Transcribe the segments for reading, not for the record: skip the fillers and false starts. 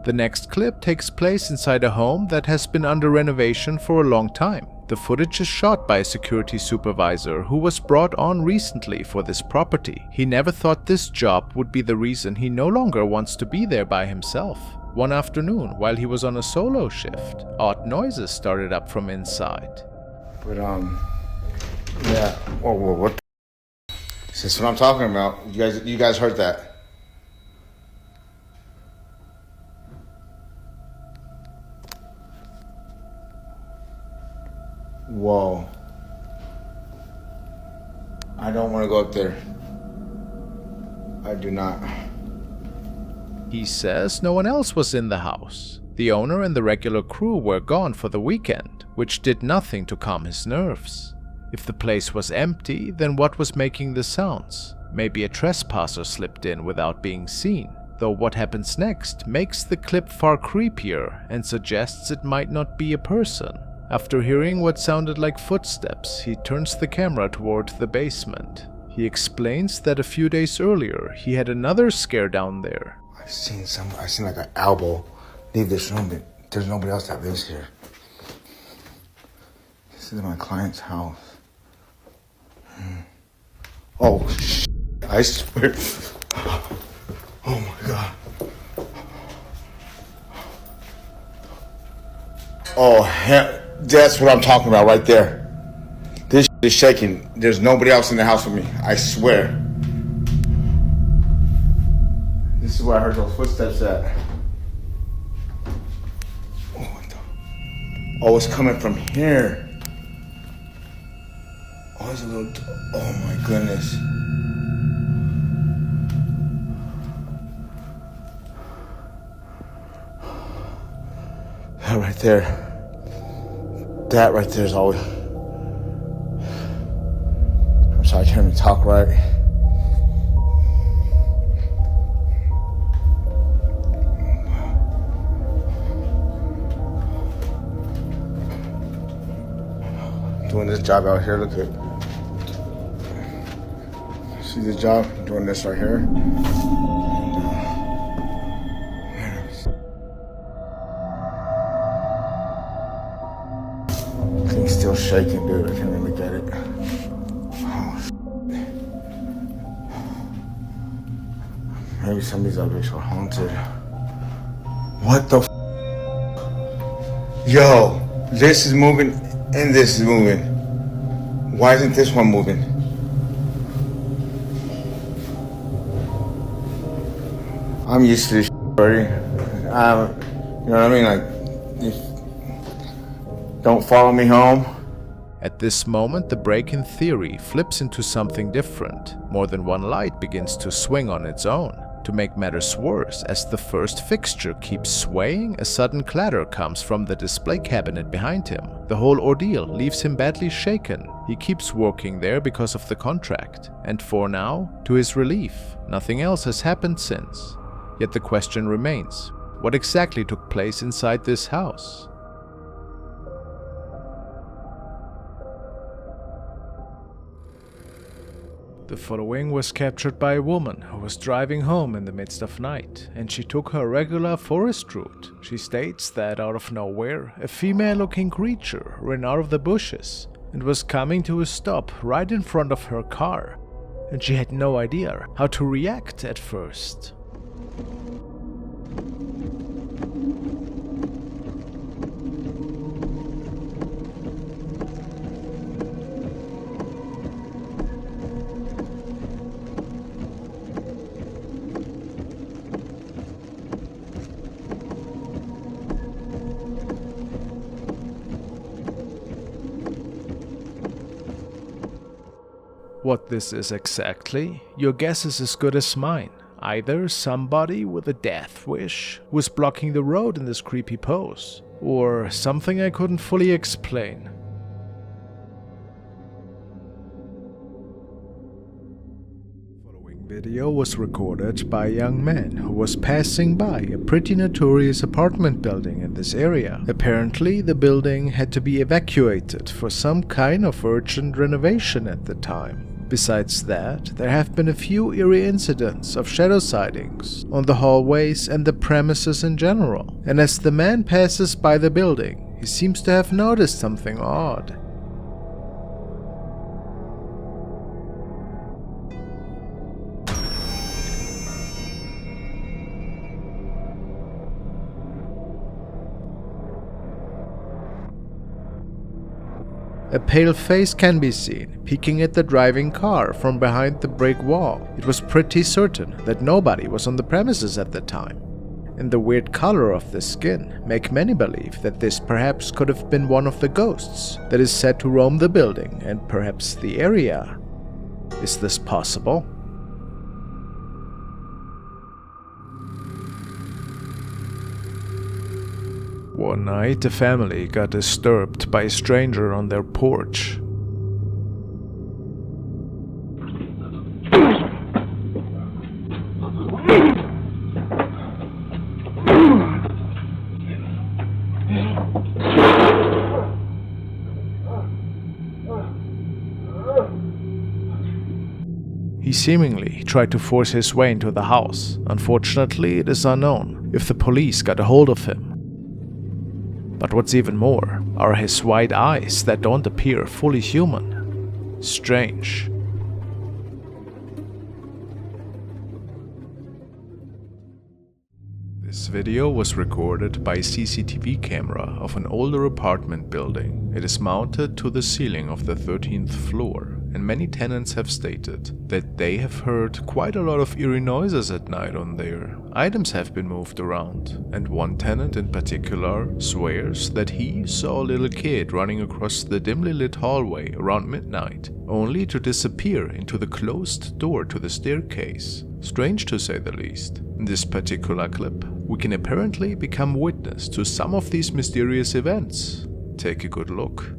The next clip takes place inside a home that has been under renovation for a long time. The footage is shot by a security supervisor who was brought on recently for this property. He never thought this job would be the reason he no longer wants to be there by himself. One afternoon, while he was on a solo shift, odd noises started up from inside. But yeah. Whoa, what? This is what I'm talking about. You guys heard that? Whoa. I don't want to go up there. I do not. He says no one else was in the house. The owner and the regular crew were gone for the weekend, which did nothing to calm his nerves. If the place was empty, then what was making the sounds? Maybe a trespasser slipped in without being seen. Though what happens next makes the clip far creepier and suggests it might not be a person. After hearing what sounded like footsteps, he turns the camera toward the basement. He explains that a few days earlier, he had another scare down there. I've seen like an elbow leave this room, but there's nobody else that lives here. This is my client's house. Oh, I swear. Oh my God. Oh, hell. That's what I'm talking about right there. This is shaking. There's nobody else in the house with me. I swear. This is where I heard those footsteps at. Oh, it's coming from here. Oh, there's a little... Oh my goodness. That right there. That right there is always... I'm sorry, I can't even talk right. Doing this job out here, look at... See this job? I'm doing this right here. Thing's still shaking, dude. I can't even look at it. Oh, maybe some of these objects are haunted. What the Yo, this is moving and this is moving. Why isn't this one moving? I'm used to this already. You know what I mean? Like, don't follow me home. At this moment, the break-in theory flips into something different. More than one light begins to swing on its own. To make matters worse, as the first fixture keeps swaying, a sudden clatter comes from the display cabinet behind him. The whole ordeal leaves him badly shaken. He keeps working there because of the contract. And for now, to his relief, nothing else has happened since. Yet the question remains, what exactly took place inside this house? The following was captured by a woman who was driving home in the midst of night, and she took her regular forest route. She states that out of nowhere, a female-looking creature ran out of the bushes and was coming to a stop right in front of her car, and she had no idea how to react at first. What this is exactly, your guess is as good as mine. Either somebody with a death wish was blocking the road in this creepy pose, or something I couldn't fully explain. The following video was recorded by a young man who was passing by a pretty notorious apartment building in this area. Apparently, the building had to be evacuated for some kind of urgent renovation at the time. Besides that, there have been a few eerie incidents of shadow sightings on the hallways and the premises in general, and as the man passes by the building, he seems to have noticed something odd. A pale face can be seen, peeking at the driving car from behind the brick wall. It was pretty certain that nobody was on the premises at the time. And the weird color of the skin make many believe that this perhaps could have been one of the ghosts that is said to roam the building and perhaps the area. Is this possible? One night, a family got disturbed by a stranger on their porch. He seemingly tried to force his way into the house. Unfortunately, it is unknown if the police got a hold of him. But what's even more are his wide eyes that don't appear fully human. Strange. This video was recorded by a CCTV camera of an older apartment building. It is mounted to the ceiling of the 13th floor, and many tenants have stated that they have heard quite a lot of eerie noises at night on there. Items have been moved around, and one tenant in particular swears that he saw a little kid running across the dimly lit hallway around midnight, only to disappear into the closed door to the staircase. Strange to say the least. In this particular clip, we can apparently become witness to some of these mysterious events. Take a good look.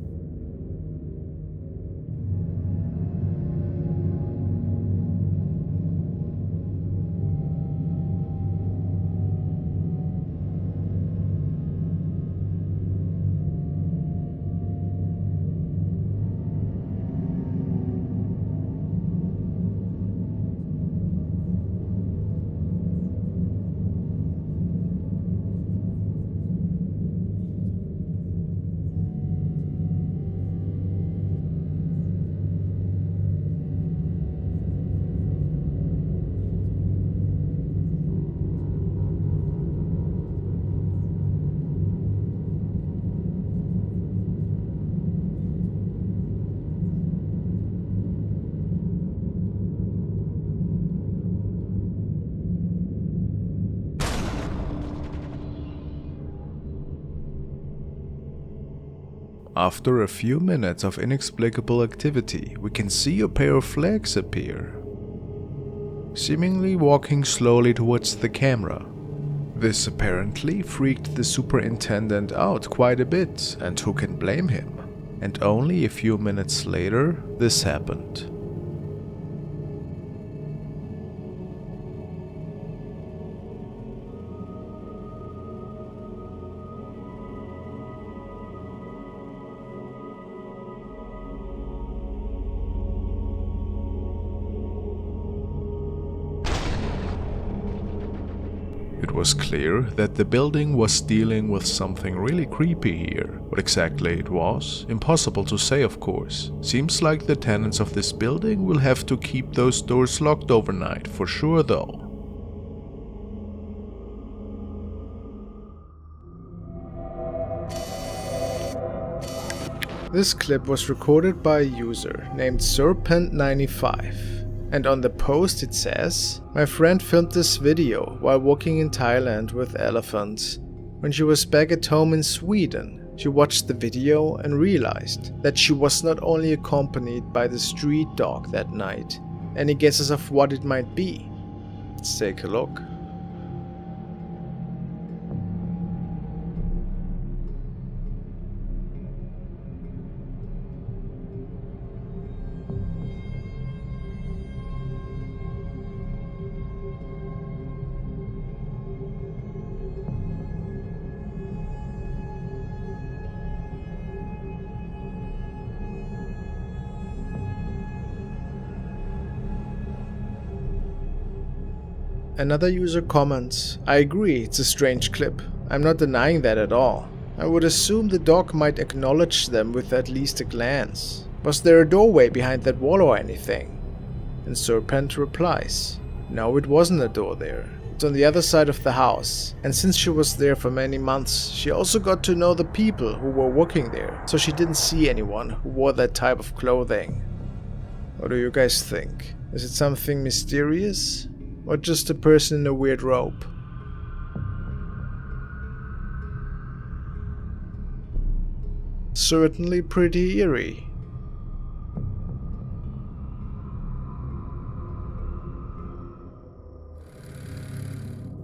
After a few minutes of inexplicable activity, we can see a pair of legs appear, seemingly walking slowly towards the camera. This apparently freaked the superintendent out quite a bit, and who can blame him? And only a few minutes later, this happened. It was clear that the building was dealing with something really creepy here. What exactly it was? Impossible to say, of course. Seems like the tenants of this building will have to keep those doors locked overnight, for sure though. This clip was recorded by a user named Serpent95. And on the post it says, "My friend filmed this video while walking in Thailand with elephants. When she was back at home in Sweden, she watched the video and realized that she was not only accompanied by the street dog that night. Any guesses of what it might be? Let's take a look." Another user comments, I agree, it's a strange clip. I'm not denying that at all. I would assume the dog might acknowledge them with at least a glance. Was there a doorway behind that wall or anything? And Serpent replies, no, it wasn't a door there. It's on the other side of the house. And since she was there for many months, she also got to know the people who were working there. So she didn't see anyone who wore that type of clothing. What do you guys think? Is it something mysterious? Or just a person in a weird robe? Certainly pretty eerie.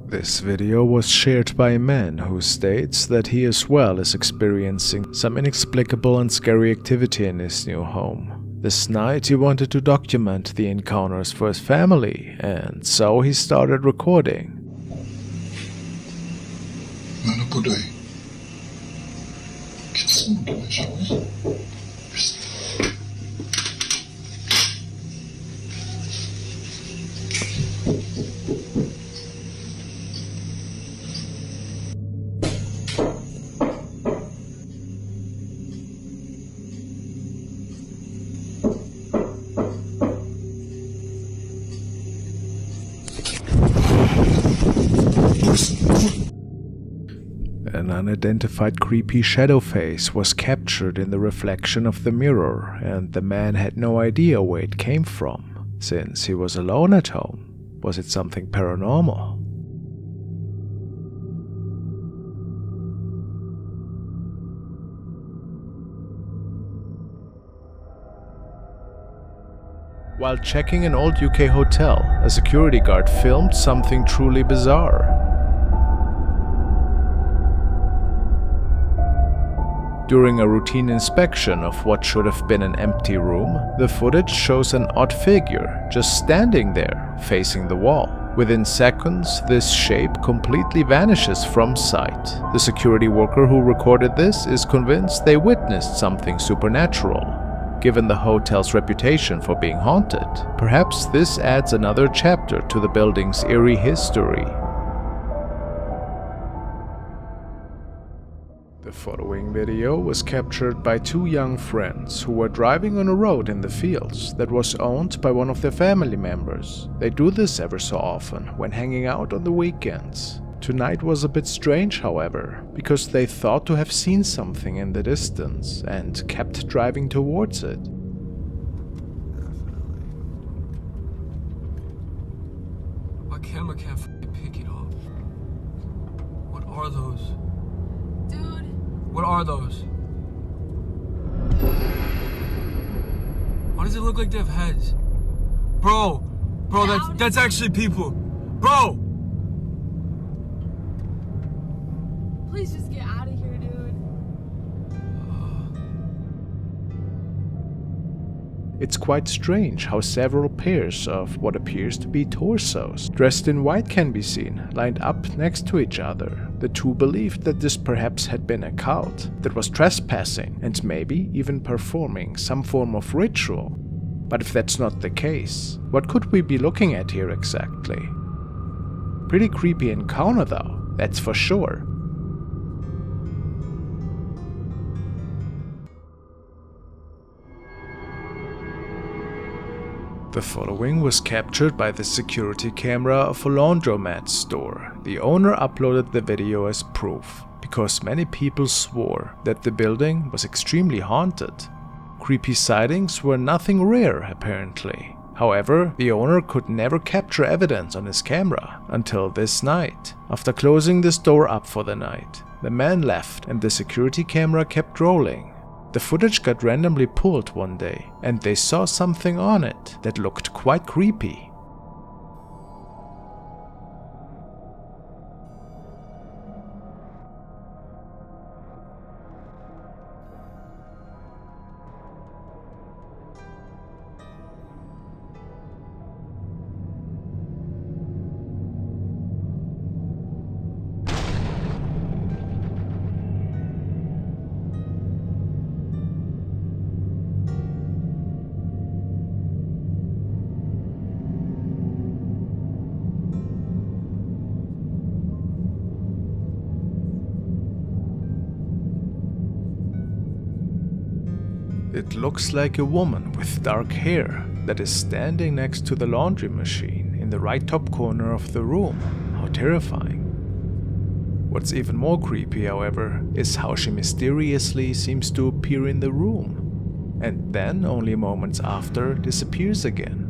This video was shared by a man who states that he as well is experiencing some inexplicable and scary activity in his new home. This night he wanted to document the encounters for his family, and so he started recording. An unidentified creepy shadow face was captured in the reflection of the mirror, and the man had no idea where it came from, since he was alone at home. Was it something paranormal? While checking an old UK hotel, a security guard filmed something truly bizarre. During a routine inspection of what should have been an empty room, the footage shows an odd figure just standing there, facing the wall. Within seconds, this shape completely vanishes from sight. The security worker who recorded this is convinced they witnessed something supernatural. Given the hotel's reputation for being haunted, perhaps this adds another chapter to the building's eerie history. The following video was captured by two young friends who were driving on a road in the fields that was owned by one of their family members. They do this ever so often when hanging out on the weekends. Tonight was a bit strange, however, because they thought to have seen something in the distance and kept driving towards it. My camera can't pick it up. What are those? Dude. What are those? Why does it look like they have heads? Bro, that's actually people. Bro! Please just get out of here, dude. It's quite strange how several pairs of what appears to be torsos dressed in white can be seen, lined up next to each other. The two believed that this perhaps had been a cult that was trespassing and maybe even performing some form of ritual. But if that's not the case, what could we be looking at here exactly? Pretty creepy encounter though, that's for sure. The following was captured by the security camera of a laundromat store. The owner uploaded the video as proof, because many people swore that the building was extremely haunted. Creepy sightings were nothing rare, apparently. However, the owner could never capture evidence on his camera until this night. After closing the store up for the night, the man left and the security camera kept rolling. The footage got randomly pulled one day, and they saw something on it that looked quite creepy. It looks like a woman with dark hair that is standing next to the laundry machine in the right top corner of the room. How terrifying. What's even more creepy, however, is how she mysteriously seems to appear in the room, and then only moments after disappears again.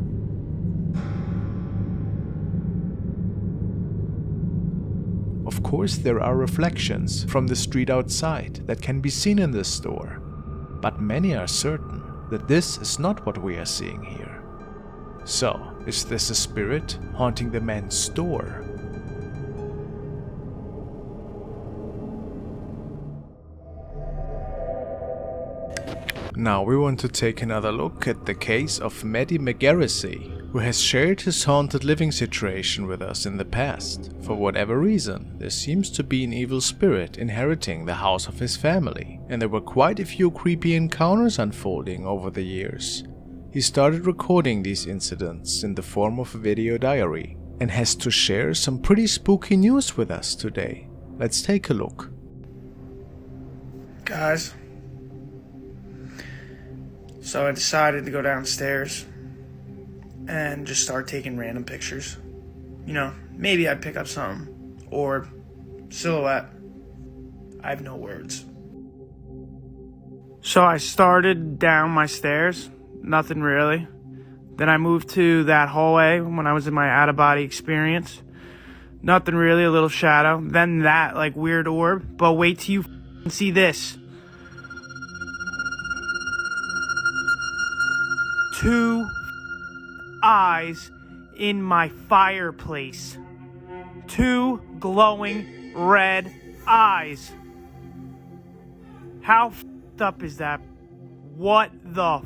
Of course, there are reflections from the street outside that can be seen in the store, but many are certain that this is not what we are seeing here. So, is this a spirit haunting the men's store? Now we want to take another look at the case of Maddie McGarrissey, who has shared his haunted living situation with us in the past. For whatever reason, there seems to be an evil spirit inheriting the house of his family, and there were quite a few creepy encounters unfolding over the years. He started recording these incidents in the form of a video diary, and has to share some pretty spooky news with us today. Let's take a look. Guys, so I decided to go downstairs and just start taking random pictures. You know, maybe I'd pick up something, or silhouette. I have no words. So I started down my stairs, nothing really. Then I moved to that hallway when I was in my out-of-body experience. Nothing really, a little shadow. Then that, like, weird orb. But wait till you see this. 2 eyes in my fireplace. 2 glowing red eyes. How up is that? What the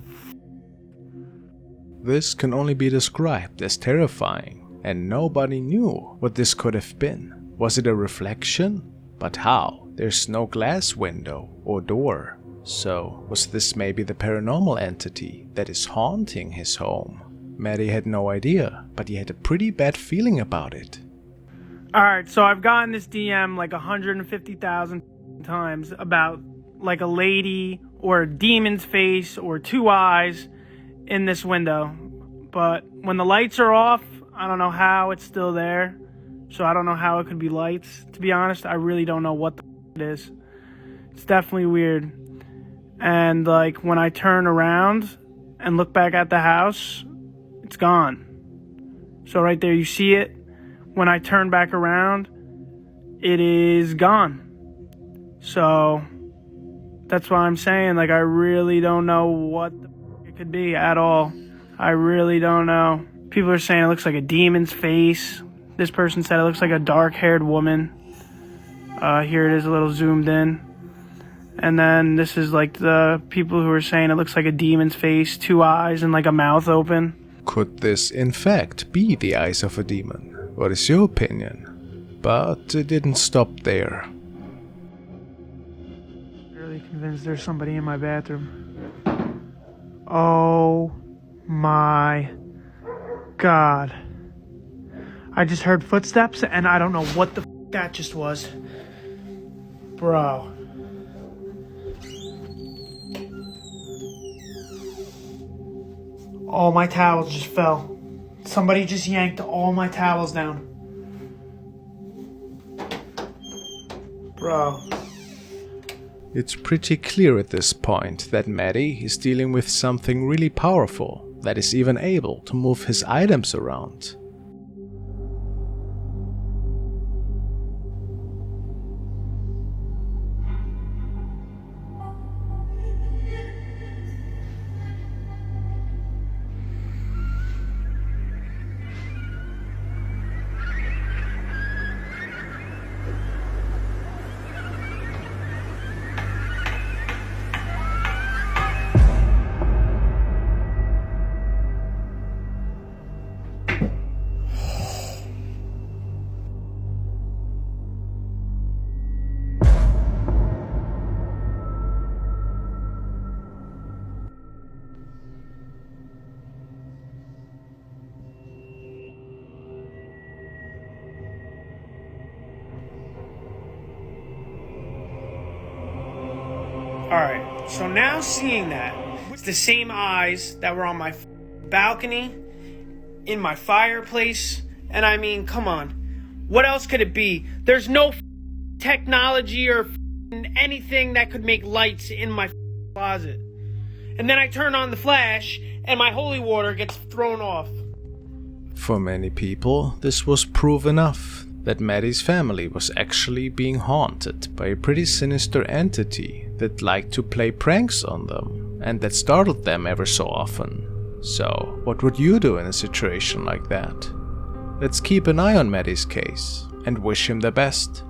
This can only be described as terrifying, and nobody knew what this could have been. Was it a reflection? But how? There's no glass window or door. So, was this maybe the paranormal entity that is haunting his home? Maddie had no idea, but he had a pretty bad feeling about it. Alright, so I've gotten this DM like 150,000 times about like a lady or a demon's face or 2 eyes in this window. But when the lights are off, I don't know how it's still there. So I don't know how it could be lights. To be honest, I really don't know what it is. It's definitely weird. And like when I turn around and look back at the house, it's gone. So right there you see it. When I turn back around, it is gone. So that's why I'm saying, like, I really don't know what it could be at all. I really don't know. People are saying it looks like a demon's face. This person said it looks like a dark-haired woman. Here it is a little zoomed in. And then this is like the people who are saying it looks like a demon's face, 2 eyes and like a mouth open. Could this in fact be the eyes of a demon? What is your opinion? But it didn't stop there. I'm really convinced there's somebody in my bathroom. Oh my God. I just heard footsteps and I don't know what the that just was. Bro. All my towels just fell. Somebody just yanked all my towels down. Bro. It's pretty clear at this point that Maddie is dealing with something really powerful that is even able to move his items around. Alright, so now seeing that, It's the same eyes that were on my balcony, in my fireplace, and I mean, come on. What else could it be? There's no technology or anything that could make lights in my closet. And then I turn on the flash, and my holy water gets thrown off. For many people, this was proof enough that Maddie's family was actually being haunted by a pretty sinister entity that liked to play pranks on them and that startled them ever so often. So, what would you do in a situation like that? Let's keep an eye on Maddie's case and wish him the best.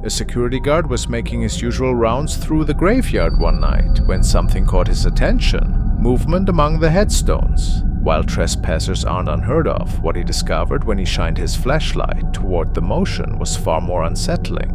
A security guard was making his usual rounds through the graveyard one night when something caught his attention. Movement among the headstones. While trespassers aren't unheard of, what he discovered when he shined his flashlight toward the motion was far more unsettling.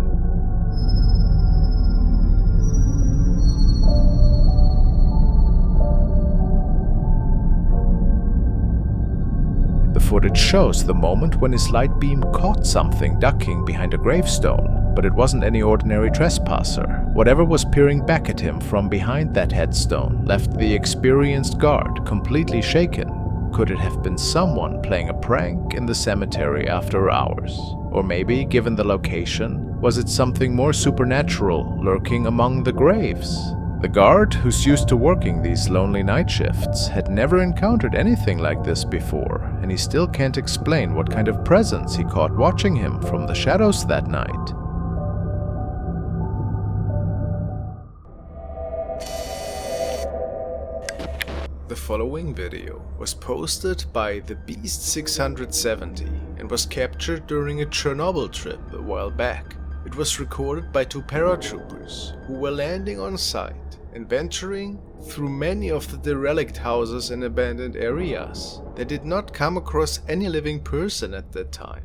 The footage shows the moment when his light beam caught something ducking behind a gravestone, but it wasn't any ordinary trespasser. Whatever was peering back at him from behind that headstone left the experienced guard completely shaken. Could it have been someone playing a prank in the cemetery after hours? Or maybe, given the location, was it something more supernatural lurking among the graves? The guard, who's used to working these lonely night shifts, had never encountered anything like this before, and he still can't explain what kind of presence he caught watching him from the shadows that night. The following video was posted by the Beast 670 and was captured during a Chernobyl trip a while back. It was recorded by two paratroopers who were landing on site and venturing through many of the derelict houses in abandoned areas. They did not come across any living person at that time,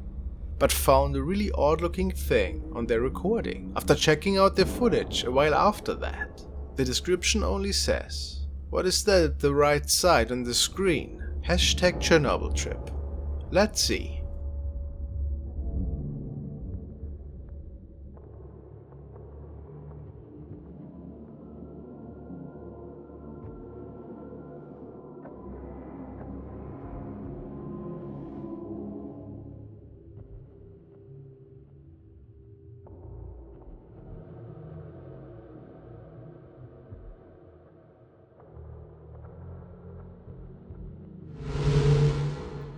but found a really odd-looking thing on their recording after checking out their footage a while after that. The description only says, "What is that at the right side on the screen? Hashtag Chernobyl trip. Let's see."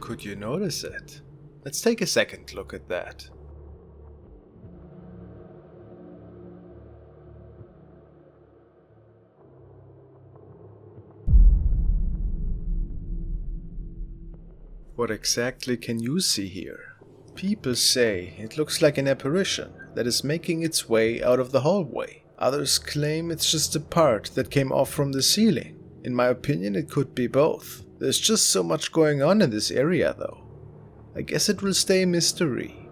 Could you notice it? Let's take a second look at that. What exactly can you see here? People say it looks like an apparition that is making its way out of the hallway. Others claim it's just a part that came off from the ceiling. In my opinion, it could be both. There's just so much going on in this area though. I guess it will stay a mystery.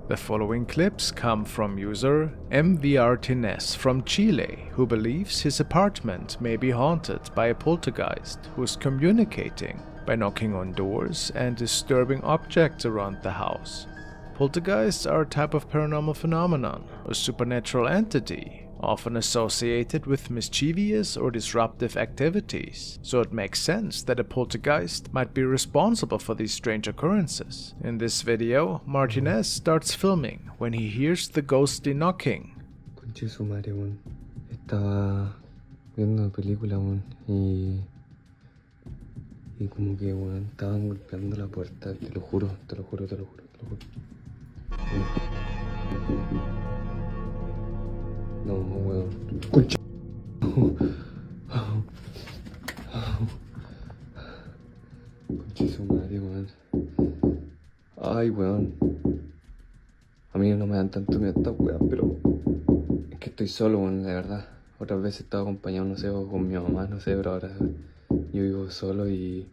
The following clips come from user MVRTNES from Chile, who believes his apartment may be haunted by a poltergeist who is communicating by knocking on doors and disturbing objects around the house. Poltergeists are a type of paranormal phenomenon, a supernatural entity, often associated with mischievous or disruptive activities, so it makes sense that a poltergeist might be responsible for these strange occurrences. In this video, Martinez starts filming when he hears the ghostly knocking. Conche su madre, weón. Estaba viendo película, weón, y como que, weón, estaban golpeando la puerta, te lo juro, te lo juro, te lo juro, te lo juro. No, weón. Concha. Concha su madre, weón. Ay, weón. A mí no me dan tanto miedo estas weas, pero es que estoy solo, weón, de verdad. Otras veces he estado acompañado, no sé, o con mi mamá, no sé, pero ahora yo vivo solo y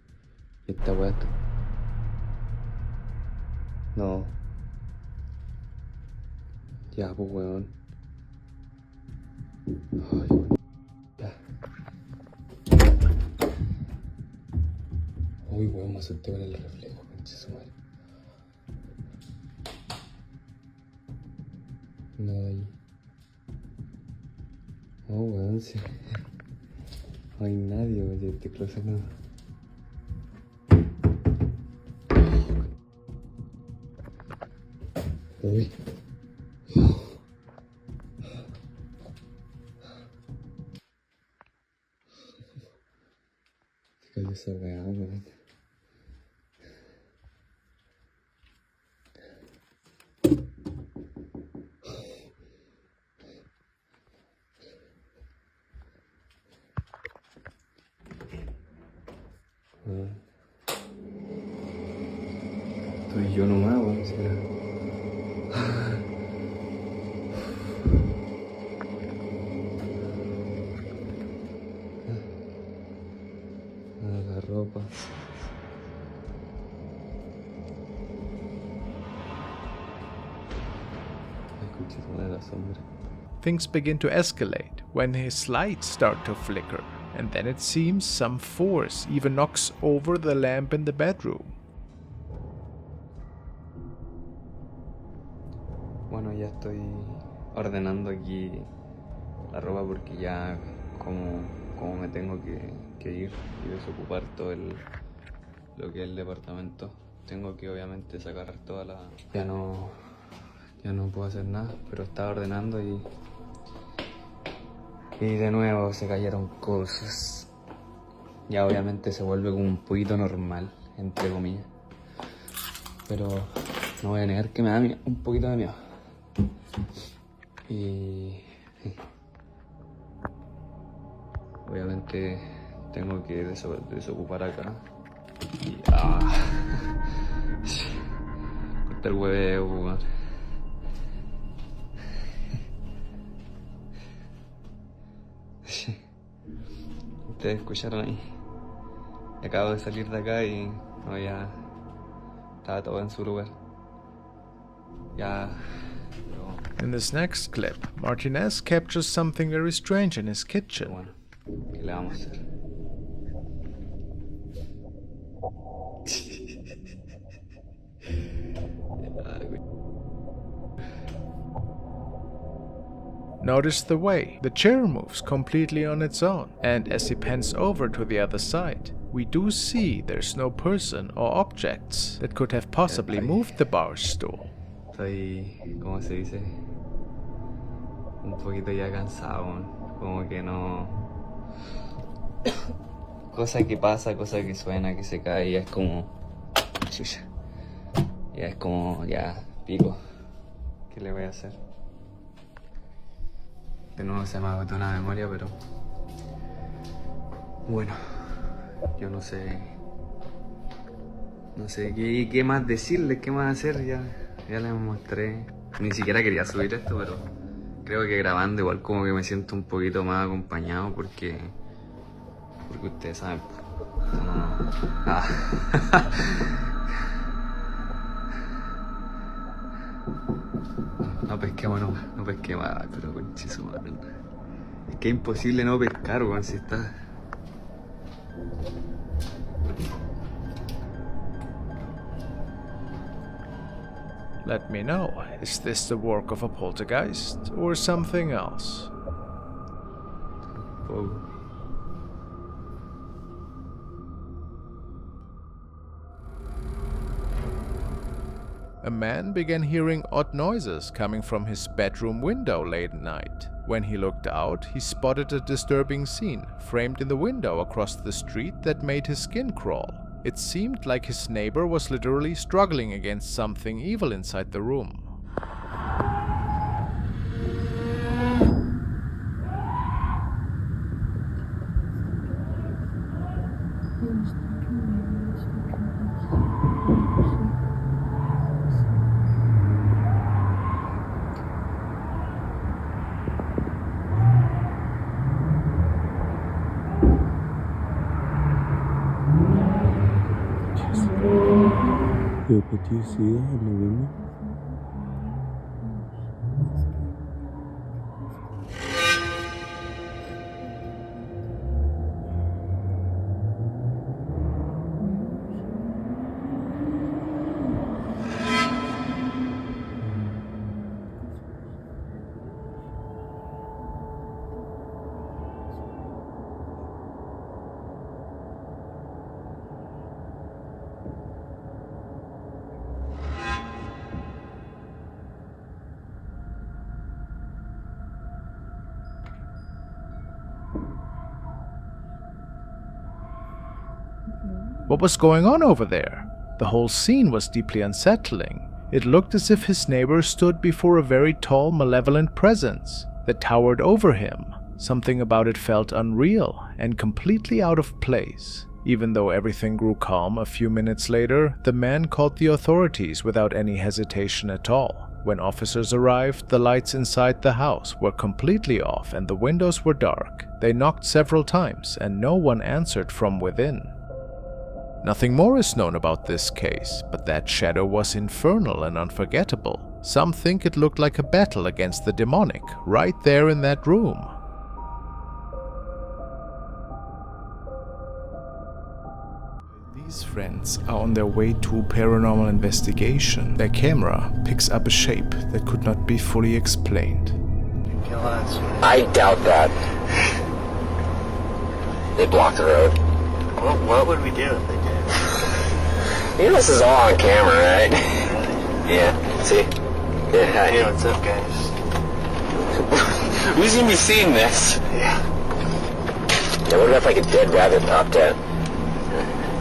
esta wea está... No. Ya, pues, weón. Ay, weón. Ya. Uy, weón, me asusté con el reflejo, concha su madre. Nada ahí. Oh, weón, sí. No hay nadie, weón, este closet no. Uy. Se cayó esa weá, weón. Estoy yo nomás, weón, será. La ropa. Escuché toda la sombra. Things begin to escalate when his lights start to flicker, and then it seems some force even knocks over the lamp in the bedroom. Bueno, ya estoy ordenando aquí la ropa porque ya como me tengo que ir y desocupar todo lo que es el departamento. Tengo que obviamente sacar toda la... Ya no puedo hacer nada, pero estaba ordenando y de nuevo se cayeron cosas. Ya obviamente se vuelve como un poquito normal, entre comillas. Pero no voy a negar que me da un poquito de miedo. Y obviamente tengo que desocupar acá. Y corta el hueveo, weón. Ustedes escucharon ahí. Acabo de salir de acá y no, ya estaba todo en su lugar. Ya. In this next clip, Martinez captures something very strange in his Pero kitchen. bueno, ¿qué le vamos a hacer? Notice the way the chair moves completely on its own, and as he pans over to the other side, we do see there's no person or objects that could have possibly moved the bar stool. Estoy, ¿cómo se dice? Un poquito ya cansado, como que no... Cosa que pasa, cosa que suena, que se cae, ya es como... Chucha. Ya es como, ya, pico. ¿Qué le voy a hacer? De nuevo se me agotó la memoria, pero... Bueno, yo no sé... No sé qué más decirles, qué más hacer, ya les mostré. Ni siquiera quería subir esto, pero creo que grabando igual como que me siento un poquito más acompañado porque ustedes saben. No pesquemos, no pesquemos, pero conche su madre. Es que es imposible no pescar, weón, si está... Let me know, is this the work of a poltergeist or something else? Poco. A man began hearing odd noises coming from his bedroom window late at night. When he looked out, he spotted a disturbing scene framed in the window across the street that made his skin crawl. It seemed like his neighbor was literally struggling against something evil inside the room. But do you see that in the window? What was going on over there? The whole scene was deeply unsettling. It looked as if his neighbor stood before a very tall, malevolent presence that towered over him. Something about it felt unreal and completely out of place. Even though everything grew calm a few minutes later, the man called the authorities without any hesitation at all. When officers arrived, the lights inside the house were completely off and the windows were dark. They knocked several times and no one answered from within. Nothing more is known about this case, but that shadow was infernal and unforgettable. Some think it looked like a battle against the demonic, right there in that room. These friends are on their way to a paranormal investigation. Their camera picks up a shape that could not be fully explained. I doubt that. They blocked the road. Well, what would we do if they did? You know this is all on camera, right? Yeah, see? Yeah, Hey, what's up, guys? Who's gonna be seeing this? Yeah. Yeah, what if like a dead rabbit popped out?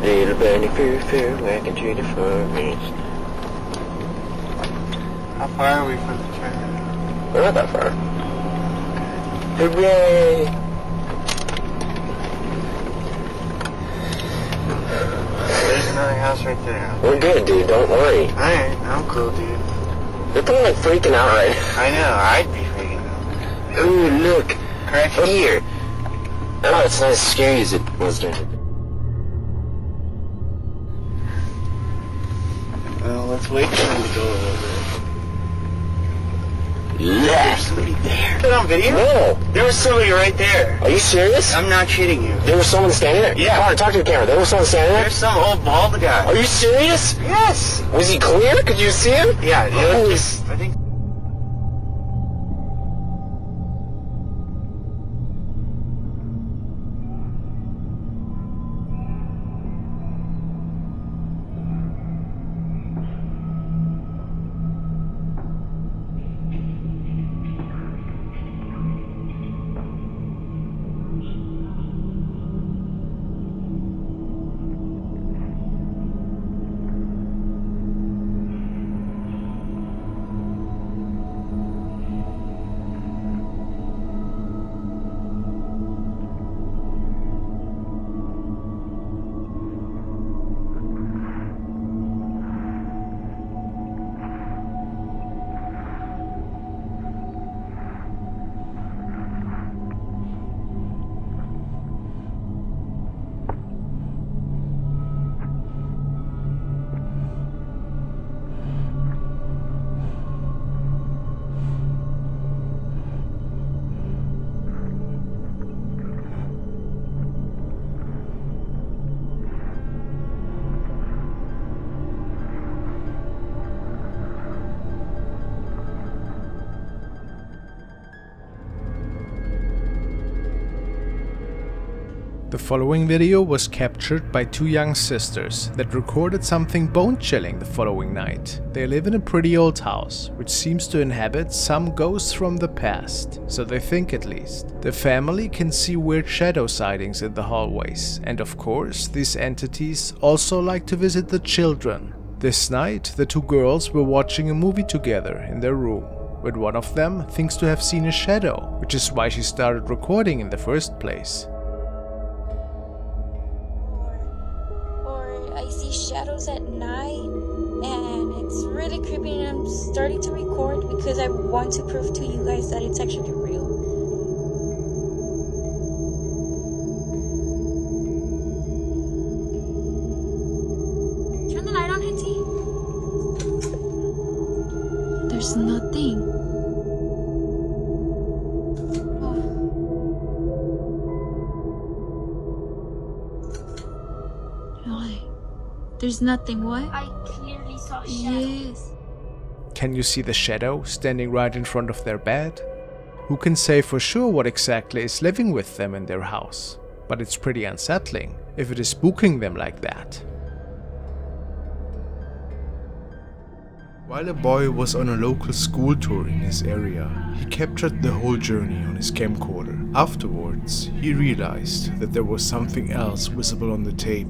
Little bunny fur, whacking through the forest. How far are we from the train? We're not that far. Hooray! There's another house right there. We're good, dude. Don't worry. Alright, I'm cool, dude. They're probably like freaking out right now. I know, I'd be freaking out. Ooh, look. Correct. Here. Oh, it's not as scary as it was during the... Well, let's wait for them to go a little bit. There's Left. somebody there. Is it on video? No. There was somebody right there. Are you serious? I'm not cheating you. There was someone standing there? Yeah. Come on, talk to the camera. There was someone standing there? There's some old bald guy. Are you serious? Yes. Was he clear? Could you see him? Yeah, it Holy was just, I think... The following video was captured by two young sisters that recorded something bone-chilling the following night. They live in a pretty old house, which seems to inhabit some ghosts from the past, so they think at least. The family can see weird shadow sightings in the hallways, and of course, these entities also like to visit the children. This night, the two girls were watching a movie together in their room, when one of them thinks to have seen a shadow, which is why she started recording in the first place. I see shadows at night and it's really creepy, and I'm starting to record because I want to prove to you guys that it's actually real. Turn the light on, Hetty. There's nothing. There's nothing. What? I clearly saw shadows. Yes. Can you see the shadow standing right in front of their bed? Who can say for sure what exactly is living with them in their house? But it's pretty unsettling if it is spooking them like that. While a boy was on a local school tour in his area, he captured the whole journey on his camcorder. Afterwards, he realized that there was something else visible on the tape.